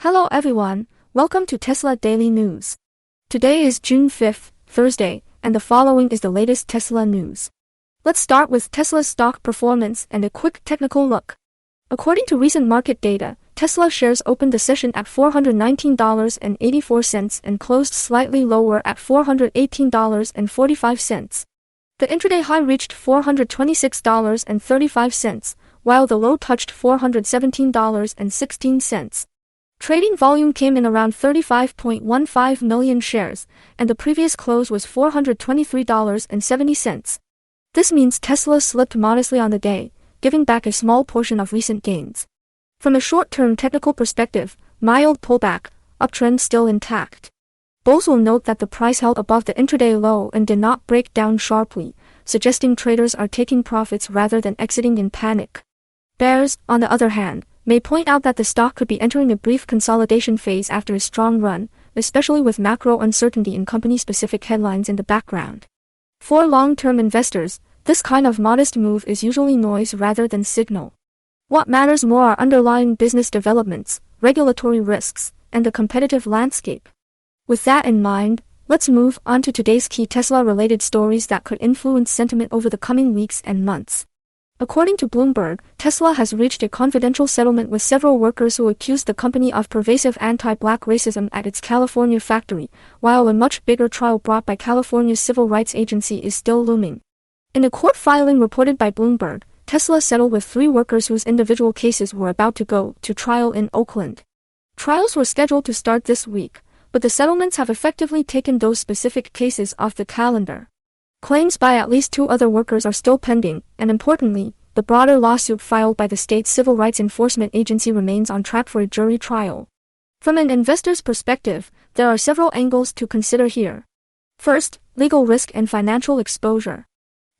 Hello everyone, welcome to Tesla Daily News. Today is June 5th, Thursday, and the following is the latest Tesla news. Let's start with Tesla's stock performance and a quick technical look. According to recent market data, Tesla shares opened the session at $419.84 and closed slightly lower at $418.45. The intraday high reached $426.35, while the low touched $417.16. Trading volume came in around 35.15 million shares, and the previous close was $423.70. This means Tesla slipped modestly on the day, giving back a small portion of recent gains. From a short-term technical perspective, mild pullback, uptrend still intact. Bulls will note that the price held above the intraday low and did not break down sharply, suggesting traders are taking profits rather than exiting in panic. Bears, on the other hand, may point out that the stock could be entering a brief consolidation phase after a strong run, especially with macro uncertainty in company-specific headlines in the background. For long-term investors, this kind of modest move is usually noise rather than signal. What matters more are underlying business developments, regulatory risks, and the competitive landscape. With that in mind, let's move on to today's key Tesla-related stories that could influence sentiment over the coming weeks and months. According to Bloomberg, Tesla has reached a confidential settlement with several workers who accused the company of pervasive anti-black racism at its California factory, while a much bigger trial brought by California's civil rights agency is still looming. In a court filing reported by Bloomberg, Tesla settled with 3 workers whose individual cases were about to go to trial in Oakland. Trials were scheduled to start this week, but the settlements have effectively taken those specific cases off the calendar. Claims by at least 2 other workers are still pending, and importantly, the broader lawsuit filed by the state's civil rights enforcement agency remains on track for a jury trial. From an investor's perspective, there are several angles to consider here. First, legal risk and financial exposure.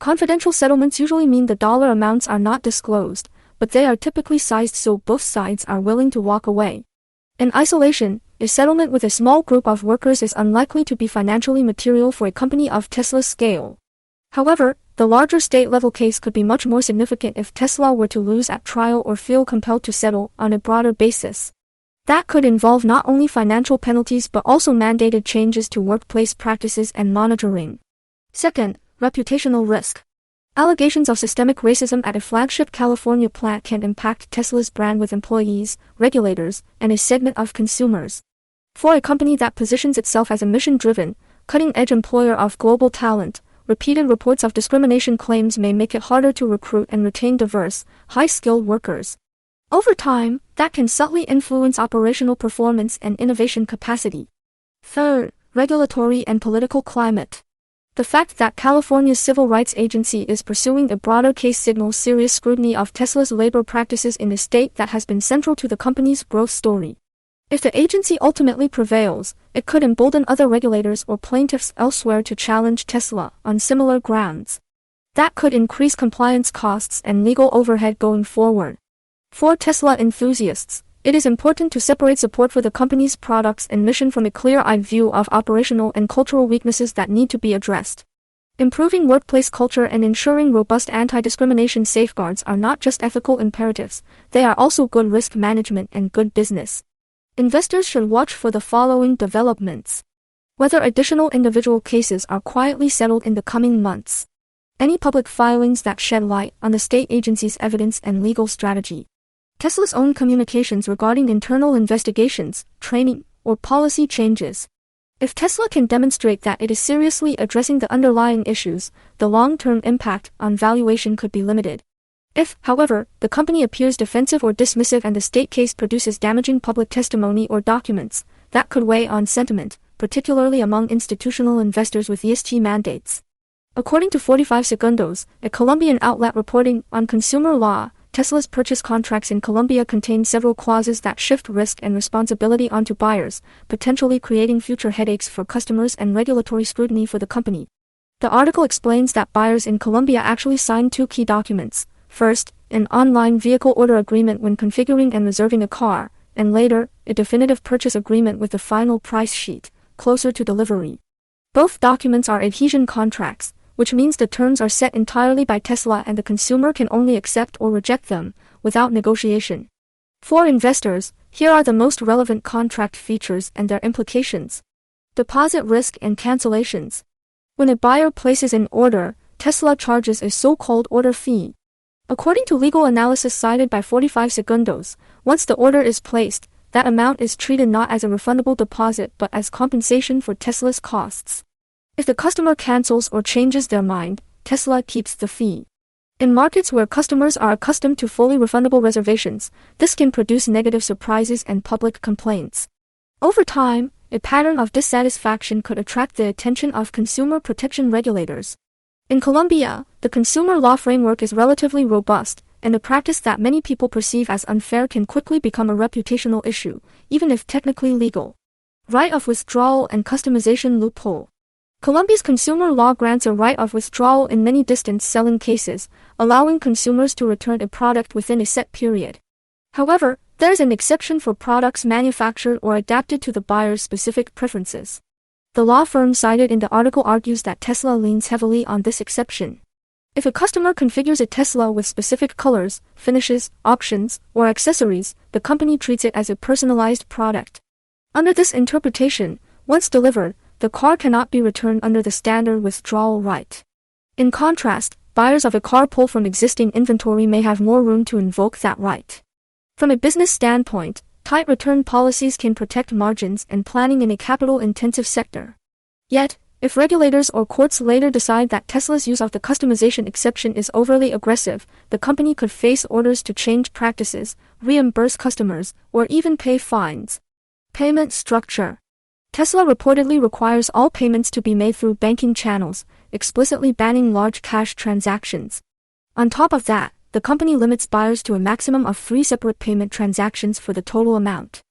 Confidential settlements usually mean the dollar amounts are not disclosed, but they are typically sized so both sides are willing to walk away. In isolation, a settlement with a small group of workers is unlikely to be financially material for a company of Tesla's scale. However, the larger state-level case could be much more significant if Tesla were to lose at trial or feel compelled to settle on a broader basis. That could involve not only financial penalties but also mandated changes to workplace practices and monitoring. Second, reputational risk. Allegations of systemic racism at a flagship California plant can impact Tesla's brand with employees, regulators, and a segment of consumers. For a company that positions itself as a mission-driven, cutting-edge employer of global talent, repeated reports of discrimination claims may make it harder to recruit and retain diverse, high-skilled workers. Over time, that can subtly influence operational performance and innovation capacity. Third, regulatory and political climate. The fact that California's civil rights agency is pursuing a broader case signals serious scrutiny of Tesla's labor practices in a state that has been central to the company's growth story. If the agency ultimately prevails, it could embolden other regulators or plaintiffs elsewhere to challenge Tesla on similar grounds. That could increase compliance costs and legal overhead going forward. For Tesla enthusiasts, it is important to separate support for the company's products and mission from a clear-eyed view of operational and cultural weaknesses that need to be addressed. Improving workplace culture and ensuring robust anti-discrimination safeguards are not just ethical imperatives, they are also good risk management and good business. Investors should watch for the following developments. Whether additional individual cases are quietly settled in the coming months. Any public filings that shed light on the state agency's evidence and legal strategy. Tesla's own communications regarding internal investigations, training, or policy changes. If Tesla can demonstrate that it is seriously addressing the underlying issues, the long-term impact on valuation could be limited. If, however, the company appears defensive or dismissive and the state case produces damaging public testimony or documents, that could weigh on sentiment, particularly among institutional investors with ESG mandates. According to 45 Segundos, a Colombian outlet reporting on consumer law, Tesla's purchase contracts in Colombia contain several clauses that shift risk and responsibility onto buyers, potentially creating future headaches for customers and regulatory scrutiny for the company. The article explains that buyers in Colombia actually signed 2 key documents. First, an online vehicle order agreement when configuring and reserving a car, and later, a definitive purchase agreement with the final price sheet, closer to delivery. Both documents are adhesion contracts, which means the terms are set entirely by Tesla and the consumer can only accept or reject them, without negotiation. For investors, here are the most relevant contract features and their implications. Deposit risk and cancellations. When a buyer places an order, Tesla charges a so-called order fee. According to legal analysis cited by 45 Segundos, once the order is placed, that amount is treated not as a refundable deposit but as compensation for Tesla's costs. If the customer cancels or changes their mind, Tesla keeps the fee. In markets where customers are accustomed to fully refundable reservations, this can produce negative surprises and public complaints. Over time, a pattern of dissatisfaction could attract the attention of consumer protection regulators. In Colombia, the consumer law framework is relatively robust, and a practice that many people perceive as unfair can quickly become a reputational issue, even if technically legal. Right of withdrawal and customization loophole. Colombia's consumer law grants a right of withdrawal in many distance selling cases, allowing consumers to return a product within a set period. However, there is an exception for products manufactured or adapted to the buyer's specific preferences. The law firm cited in the article argues that Tesla leans heavily on this exception. If a customer configures a Tesla with specific colors, finishes, options, or accessories, the company treats it as a personalized product. Under this interpretation, once delivered, the car cannot be returned under the standard withdrawal right. In contrast, buyers of a car pulled from existing inventory may have more room to invoke that right. From a business standpoint, tight return policies can protect margins and planning in a capital-intensive sector. Yet, if regulators or courts later decide that Tesla's use of the customization exception is overly aggressive, the company could face orders to change practices, reimburse customers, or even pay fines. Payment structure. Tesla reportedly requires all payments to be made through banking channels, explicitly banning large cash transactions. On top of that, the company limits buyers to a maximum of 3 separate payment transactions for the total amount.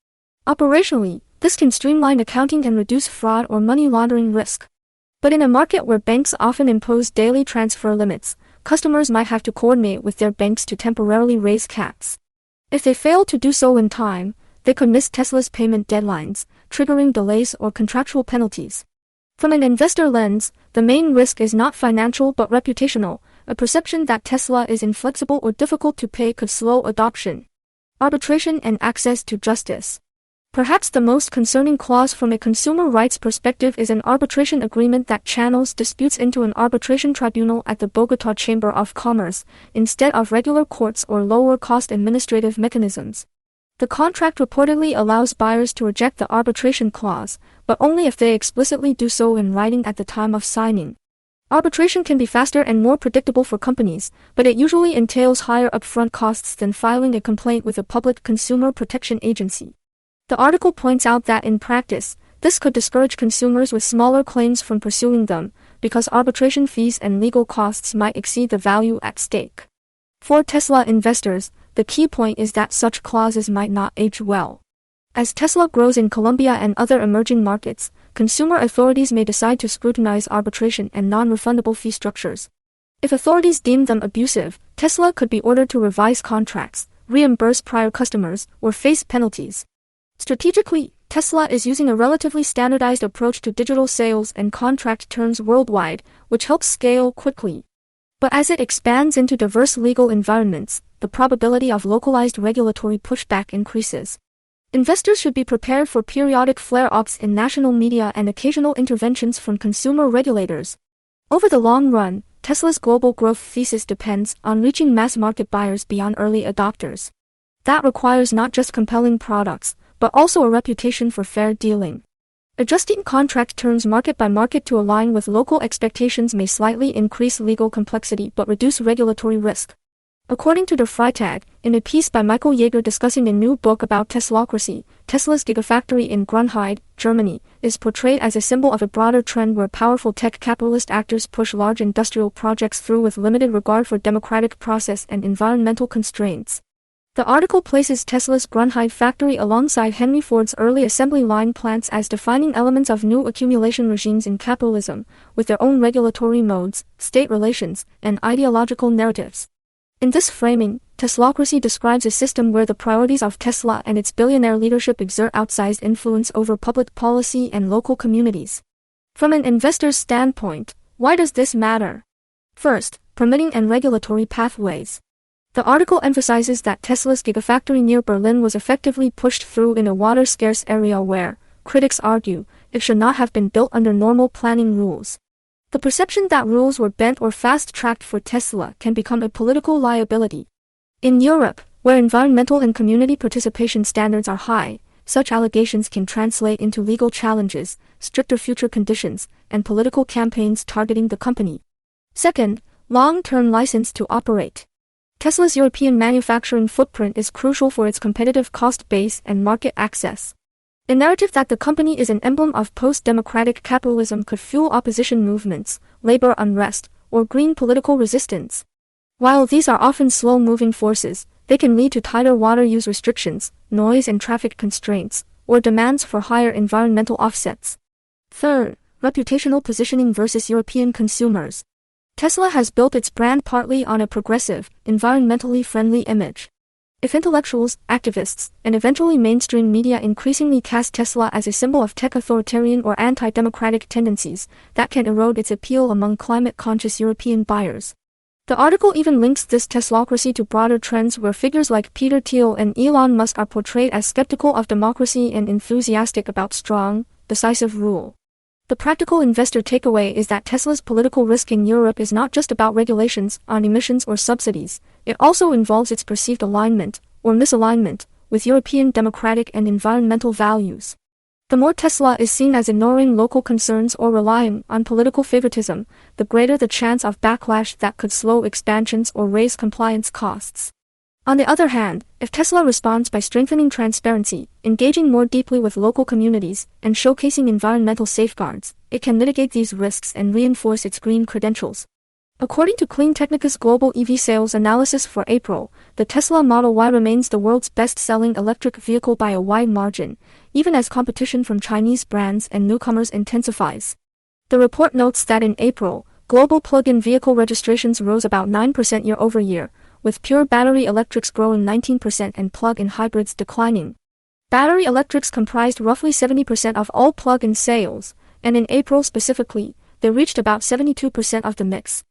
Operationally, this can streamline accounting and reduce fraud or money laundering risk. But in a market where banks often impose daily transfer limits, customers might have to coordinate with their banks to temporarily raise caps. If they fail to do so in time, they could miss Tesla's payment deadlines, triggering delays or contractual penalties. From an investor lens, the main risk is not financial but reputational. A perception that Tesla is inflexible or difficult to pay could slow adoption. Arbitration and access to justice. Perhaps the most concerning clause from a consumer rights perspective is an arbitration agreement that channels disputes into an arbitration tribunal at the Bogotá Chamber of Commerce, instead of regular courts or lower-cost administrative mechanisms. The contract reportedly allows buyers to reject the arbitration clause, but only if they explicitly do so in writing at the time of signing. Arbitration can be faster and more predictable for companies, but it usually entails higher upfront costs than filing a complaint with a public consumer protection agency. The article points out that in practice, this could discourage consumers with smaller claims from pursuing them, because arbitration fees and legal costs might exceed the value at stake. For Tesla investors, the key point is that such clauses might not age well. As Tesla grows in Colombia and other emerging markets, consumer authorities may decide to scrutinize arbitration and non-refundable fee structures. If authorities deem them abusive, Tesla could be ordered to revise contracts, reimburse prior customers, or face penalties. Strategically, Tesla is using a relatively standardized approach to digital sales and contract terms worldwide, which helps scale quickly. But as it expands into diverse legal environments, the probability of localized regulatory pushback increases. Investors should be prepared for periodic flare-ups in national media and occasional interventions from consumer regulators. Over the long run, Tesla's global growth thesis depends on reaching mass-market buyers beyond early adopters. That requires not just compelling products, but also a reputation for fair dealing. Adjusting contract terms market by market to align with local expectations may slightly increase legal complexity but reduce regulatory risk. According to the Freitag, in a piece by Michael Jaeger discussing a new book about Teslocracy, Tesla's Gigafactory in Grünheide, Germany, is portrayed as a symbol of a broader trend where powerful tech capitalist actors push large industrial projects through with limited regard for democratic process and environmental constraints. The article places Tesla's Grünheide factory alongside Henry Ford's early assembly line plants as defining elements of new accumulation regimes in capitalism, with their own regulatory modes, state relations, and ideological narratives. In this framing, Teslocracy describes a system where the priorities of Tesla and its billionaire leadership exert outsized influence over public policy and local communities. From an investor's standpoint, why does this matter? First, permitting and regulatory pathways. The article emphasizes that Tesla's Gigafactory near Berlin was effectively pushed through in a water-scarce area where, critics argue, it should not have been built under normal planning rules. The perception that rules were bent or fast-tracked for Tesla can become a political liability. In Europe, where environmental and community participation standards are high, such allegations can translate into legal challenges, stricter future conditions, and political campaigns targeting the company. Second, long-term license to operate. Tesla's European manufacturing footprint is crucial for its competitive cost base and market access. A narrative that the company is an emblem of post-democratic capitalism could fuel opposition movements, labor unrest, or green political resistance. While these are often slow-moving forces, they can lead to tighter water use restrictions, noise and traffic constraints, or demands for higher environmental offsets. Third, reputational positioning versus European consumers. Tesla has built its brand partly on a progressive, environmentally friendly image. If intellectuals, activists, and eventually mainstream media increasingly cast Tesla as a symbol of tech authoritarian or anti-democratic tendencies, that can erode its appeal among climate-conscious European buyers. The article even links this Teslocracy to broader trends where figures like Peter Thiel and Elon Musk are portrayed as skeptical of democracy and enthusiastic about strong, decisive rule. The practical investor takeaway is that Tesla's political risk in Europe is not just about regulations on emissions or subsidies, it also involves its perceived alignment, or misalignment, with European democratic and environmental values. The more Tesla is seen as ignoring local concerns or relying on political favoritism, the greater the chance of backlash that could slow expansions or raise compliance costs. On the other hand, if Tesla responds by strengthening transparency, engaging more deeply with local communities, and showcasing environmental safeguards, it can mitigate these risks and reinforce its green credentials. According to CleanTechnica's global EV sales analysis for April, the Tesla Model Y remains the world's best-selling electric vehicle by a wide margin, even as competition from Chinese brands and newcomers intensifies. The report notes that in April, global plug-in vehicle registrations rose about 9% year-over-year, with pure battery electrics growing 19% and plug-in hybrids declining. Battery electrics comprised roughly 70% of all plug-in sales, and in April specifically, they reached about 72% of the mix.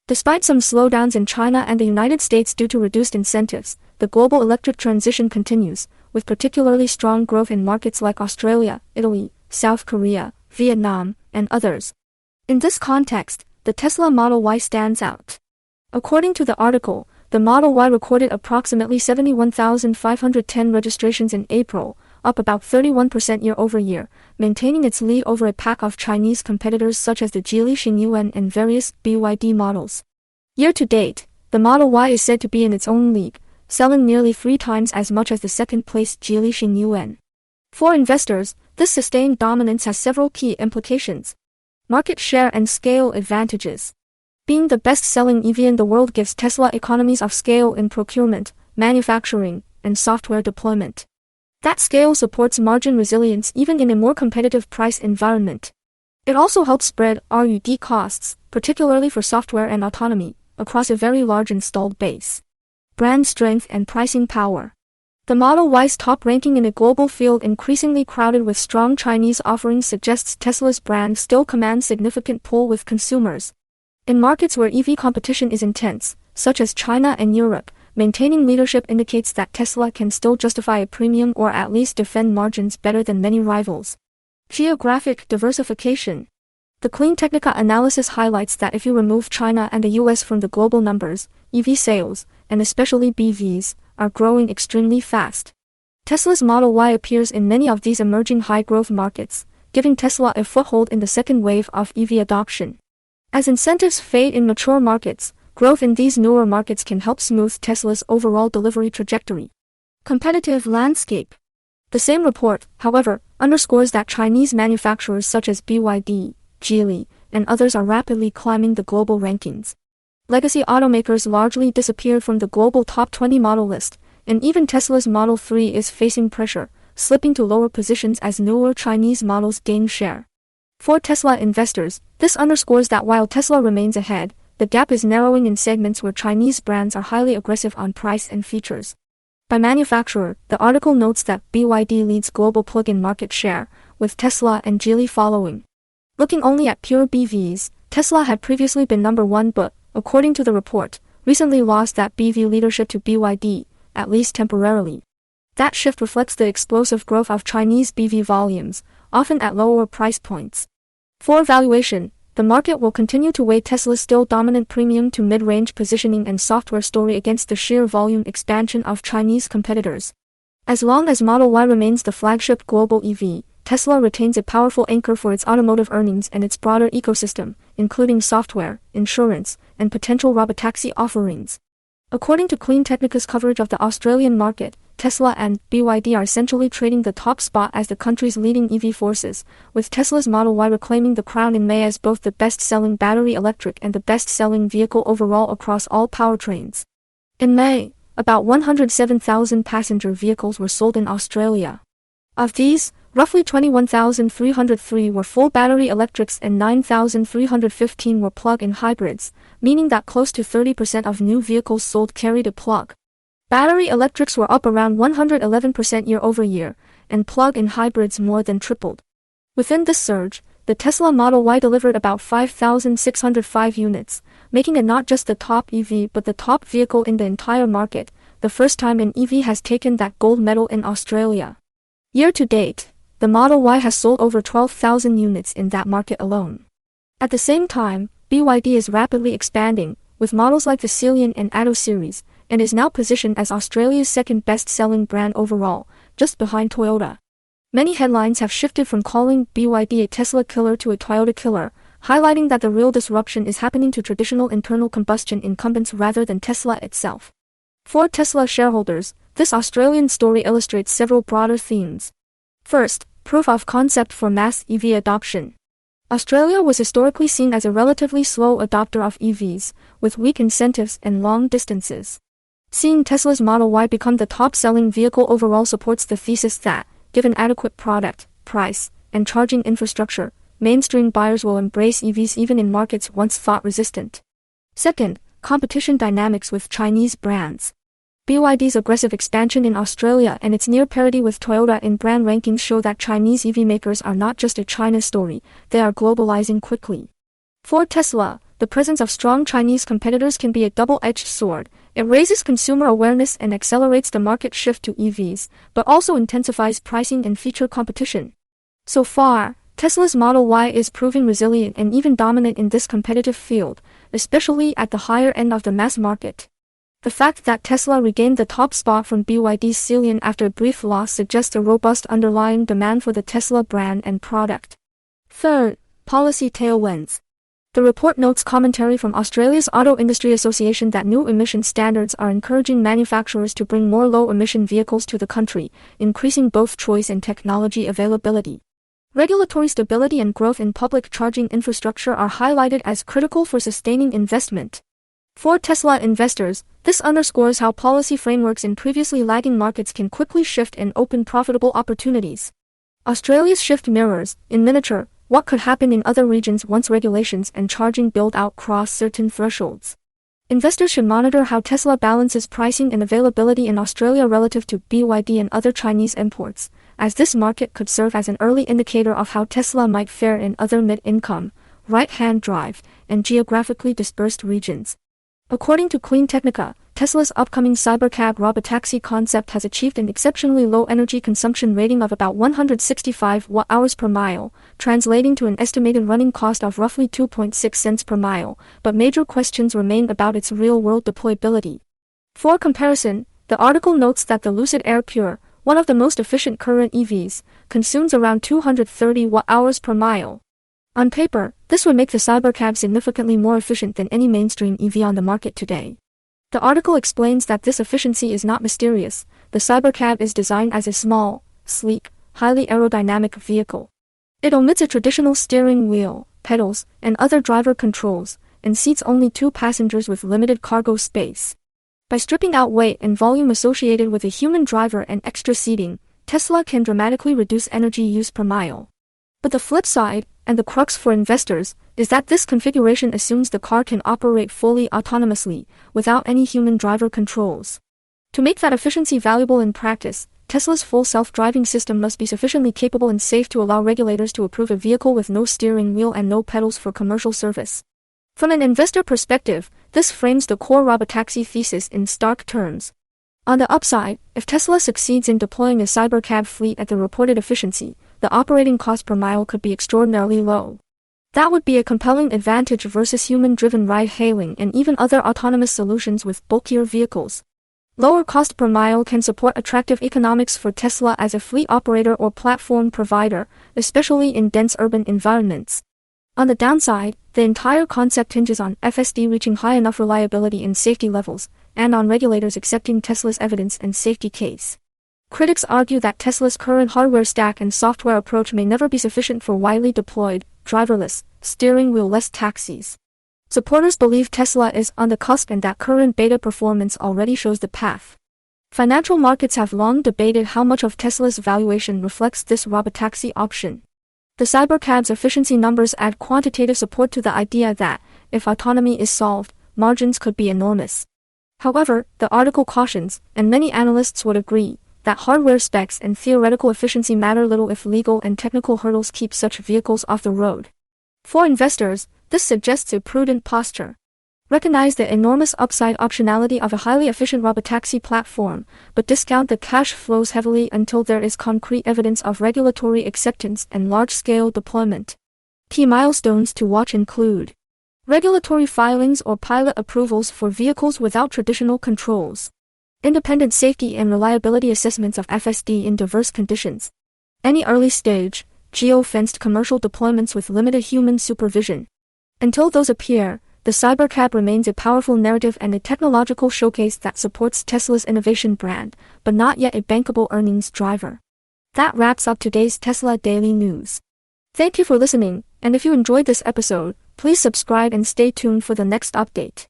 Despite some slowdowns in China and the United States due to reduced incentives, the global electric transition continues, with particularly strong growth in markets like Australia, Italy, South Korea, Vietnam, and others. In this context, the Tesla Model Y stands out. According to the article, the Model Y recorded approximately 71,510 registrations in April, up about 31% year-over-year, maintaining its lead over a pack of Chinese competitors such as the Geely Xingyuan and various BYD models. Year-to-date, the Model Y is said to be in its own league, selling nearly 3 times as much as the second-place Geely Xingyuan. For investors, this sustained dominance has several key implications. Market share and scale advantages. Being the best-selling EV in the world gives Tesla economies of scale in procurement, manufacturing, and software deployment. That scale supports margin resilience even in a more competitive price environment. It also helps spread R&D costs, particularly for software and autonomy, across a very large installed base. Brand strength and pricing power. The Model Y's top ranking in a global field increasingly crowded with strong Chinese offerings suggests Tesla's brand still commands significant pull with consumers. In markets where EV competition is intense, such as China and Europe, maintaining leadership indicates that Tesla can still justify a premium or at least defend margins better than many rivals. Geographic diversification. The CleanTechnica analysis highlights that if you remove China and the US from the global numbers, EV sales, and especially BEVs, are growing extremely fast. Tesla's Model Y appears in many of these emerging high-growth markets, giving Tesla a foothold in the second wave of EV adoption. As incentives fade in mature markets, growth in these newer markets can help smooth Tesla's overall delivery trajectory. Competitive landscape. The same report, however, underscores that Chinese manufacturers such as BYD, Geely, and others are rapidly climbing the global rankings. Legacy automakers largely disappeared from the global top 20 model list, and even Tesla's Model 3 is facing pressure, slipping to lower positions as newer Chinese models gain share. For Tesla investors, this underscores that while Tesla remains ahead, the gap is narrowing in segments where Chinese brands are highly aggressive on price and features. By manufacturer, the article notes that BYD leads global plug-in market share, with Tesla and Geely following. Looking only at pure BEVs, Tesla had previously been number one but, according to the report, recently lost that BEV leadership to BYD, at least temporarily. That shift reflects the explosive growth of Chinese BEV volumes, often at lower price points. For valuation, the market will continue to weigh Tesla's still dominant premium to mid-range positioning and software story against the sheer volume expansion of Chinese competitors. As long as Model Y remains the flagship global EV, Tesla retains a powerful anchor for its automotive earnings and its broader ecosystem, including software, insurance, and potential robotaxi offerings. According to CleanTechnica's coverage of the Australian market, Tesla and BYD are essentially trading the top spot as the country's leading EV forces, with Tesla's Model Y reclaiming the crown in May as both the best-selling battery electric and the best-selling vehicle overall across all powertrains. In May, about 107,000 passenger vehicles were sold in Australia. Of these, roughly 21,303 were full battery electrics and 9,315 were plug-in hybrids, meaning that close to 30% of new vehicles sold carried a plug. Battery electrics were up around 111% year-over-year, and plug-in hybrids more than tripled. Within this surge, the Tesla Model Y delivered about 5,605 units, making it not just the top EV but the top vehicle in the entire market, the first time an EV has taken that gold medal in Australia. Year to date, the Model Y has sold over 12,000 units in that market alone. At the same time, BYD is rapidly expanding, with models like the Ceylon and Atto series, and is now positioned as Australia's second best-selling brand overall, just behind Toyota. Many headlines have shifted from calling BYD a Tesla killer to a Toyota killer, highlighting that the real disruption is happening to traditional internal combustion incumbents rather than Tesla itself. For Tesla shareholders, this Australian story illustrates several broader themes. First, proof of concept for mass EV adoption. Australia was historically seen as a relatively slow adopter of EVs, with weak incentives and long distances. Seeing Tesla's Model Y become the top-selling vehicle overall supports the thesis that, given adequate product, price, and charging infrastructure, mainstream buyers will embrace EVs even in markets once thought resistant. Second, competition dynamics with Chinese brands. BYD's aggressive expansion in Australia and its near parity with Toyota in brand rankings show that Chinese EV makers are not just a China story, they are globalizing quickly. For Tesla, the presence of strong Chinese competitors can be a double-edged sword. It raises consumer awareness and accelerates the market shift to EVs, but also intensifies pricing and feature competition. So far, Tesla's Model Y is proving resilient and even dominant in this competitive field, especially at the higher end of the mass market. The fact that Tesla regained the top spot from BYD's Ceylon after a brief loss suggests a robust underlying demand for the Tesla brand and product. Third, policy tailwinds. The report notes commentary from Australia's Auto Industry Association that new emission standards are encouraging manufacturers to bring more low-emission vehicles to the country, increasing both choice and technology availability. Regulatory stability and growth in public charging infrastructure are highlighted as critical for sustaining investment. For Tesla investors, this underscores how policy frameworks in previously lagging markets can quickly shift and open profitable opportunities. Australia's shift mirrors, in miniature, what could happen in other regions once regulations and charging build-out cross certain thresholds. Investors should monitor how Tesla balances pricing and availability in Australia relative to BYD and other Chinese imports, as this market could serve as an early indicator of how Tesla might fare in other mid-income, right-hand drive, and geographically dispersed regions. According to CleanTechnica, Tesla's upcoming Cybercab robotaxi concept has achieved an exceptionally low energy consumption rating of about 165 watt-hours per mile, translating to an estimated running cost of roughly 2.6 cents per mile, but major questions remain about its real-world deployability. For comparison, the article notes that the Lucid Air Pure, one of the most efficient current EVs, consumes around 230 watt-hours per mile. On paper, this would make the Cybercab significantly more efficient than any mainstream EV on the market today. The article explains that this efficiency is not mysterious. The Cybercab is designed as a small, sleek, highly aerodynamic vehicle. It omits a traditional steering wheel, pedals, and other driver controls, and seats only 2 passengers with limited cargo space. By stripping out weight and volume associated with a human driver and extra seating, Tesla can dramatically reduce energy use per mile. But the flip side, and the crux for investors, is that this configuration assumes the car can operate fully autonomously, without any human driver controls. To make that efficiency valuable in practice, Tesla's full self-driving system must be sufficiently capable and safe to allow regulators to approve a vehicle with no steering wheel and no pedals for commercial service. From an investor perspective, this frames the core robotaxi thesis in stark terms. On the upside, if Tesla succeeds in deploying a Cybercab fleet at the reported efficiency, the operating cost per mile could be extraordinarily low. That would be a compelling advantage versus human-driven ride-hailing and even other autonomous solutions with bulkier vehicles. Lower cost per mile can support attractive economics for Tesla as a fleet operator or platform provider, especially in dense urban environments. On the downside, the entire concept hinges on FSD reaching high enough reliability and safety levels, and on regulators accepting Tesla's evidence and safety case. Critics argue that Tesla's current hardware stack and software approach may never be sufficient for widely deployed, driverless, steering wheel-less taxis. Supporters believe Tesla is on the cusp and that current beta performance already shows the path. Financial markets have long debated how much of Tesla's valuation reflects this robotaxi option. The Cybercab's efficiency numbers add quantitative support to the idea that, if autonomy is solved, margins could be enormous. However, the article cautions, and many analysts would agree, that hardware specs and theoretical efficiency matter little if legal and technical hurdles keep such vehicles off the road. For investors, this suggests a prudent posture. Recognize the enormous upside optionality of a highly efficient robotaxi platform, but discount the cash flows heavily until there is concrete evidence of regulatory acceptance and large-scale deployment. Key milestones to watch include regulatory filings or pilot approvals for vehicles without traditional controls, independent safety and reliability assessments of FSD in diverse conditions, any early-stage, geo-fenced commercial deployments with limited human supervision. Until those appear, the Cybercab remains a powerful narrative and a technological showcase that supports Tesla's innovation brand, but not yet a bankable earnings driver. That wraps up today's Tesla Daily News. Thank you for listening, and if you enjoyed this episode, please subscribe and stay tuned for the next update.